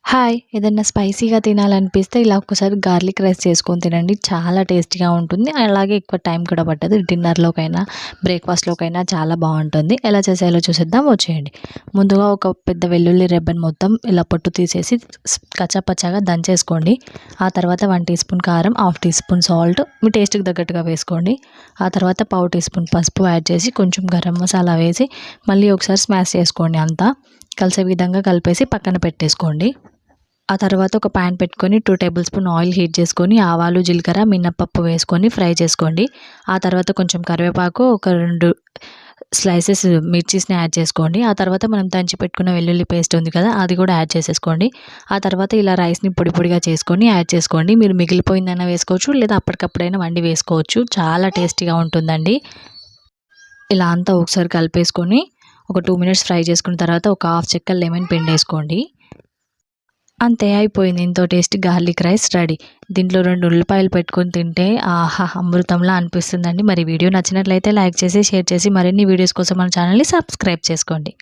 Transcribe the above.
Hi! ఏదన్నా స్పైసీగా తినాలనిపిస్తే ఇలా ఒక్కసారి గార్లిక్ రైస్ చేసుకొని తినండి. చాలా టేస్టీగా ఉంటుంది. అలాగే ఎక్కువ టైం కూడా పట్టదు. డిన్నర్‌లోకైనా, బ్రేక్‌ఫాస్ట్‌లోకైనా చాలా బావుంటుంది. ఎలా చేసేయాలో చూసేద్దాం వచ్చేయండి. ముందుగా ఒక పెద్ద వెల్లుల్లి రెబ్బను మొత్తం ఇలా పొట్టు తీసేసి కచ్చాపచ్చాగా దంచేసుకోండి. ఆ తర్వాత 1 టీ స్పూన్ కారం, హాఫ్ టీ స్పూన్ సాల్ట్ మీ టేస్ట్‌కి తగ్గట్టుగా వేసుకోండి. ఆ తర్వాత పావు టీ స్పూన్ పసుపు యాడ్ చేసి కొంచెం గరం మసాలా వేసి మళ్ళీ ఒకసారి స్మాష్ చేసుకోండి అంతా. కలిసే విధంగా కలిపేసి పక్కన పెట్టేసుకోండి. ఆ తర్వాత ఒక పాన్ పెట్టుకొని 2 టేబుల్ స్పూన్ ఆయిల్ హీట్ చేసుకొని ఆవాలు, జీలకర్ర, మినపప్పు వేసుకొని ఫ్రై చేసుకోండి. ఆ తర్వాత కొంచెం కరివేపాకు, ఒక 2 స్లైసెస్ మిర్చీస్‌ని యాడ్ చేసుకోండి. ఆ తర్వాత మనం దంచి పెట్టుకున్న వెల్లుల్లి పేస్ట్ ఉంది కదా! అది కూడా యాడ్ చేసేసుకోండి. ఆ తర్వాత ఇలా రైస్‌ని పొడి పొడిగా చేసుకొని యాడ్ చేసుకోండి. మీరు మిగిలిపోయిందైనా వేసుకోవచ్చు, లేదా అప్పటికప్పుడైనా వండి వేసుకోవచ్చు. చాలా టేస్టీగా ఉంటుందండి. ఇలా అంతా ఒకసారి కలిపేసుకొని ఒక 2 మినిట్స్ ఫ్రై చేసుకున్న తర్వాత ఒక హాఫ్ చెక్క లెమన్ పిండేసుకోండి. అంతే అయిపోయింది. ఎంతో టేస్టీ గార్లిక్ రైస్ రెడీ. దీంట్లో 2 ఉల్లిపాయలు పెట్టుకొని తింటే ఆహా! అమృతంలా అనిపిస్తుందండి. మరి వీడియో నచ్చినట్లయితే లైక్ చేసి, షేర్ చేసి మరిన్ని వీడియోస్ కోసం మన ఛానల్‌ని సబ్స్క్రైబ్ చేసుకోండి.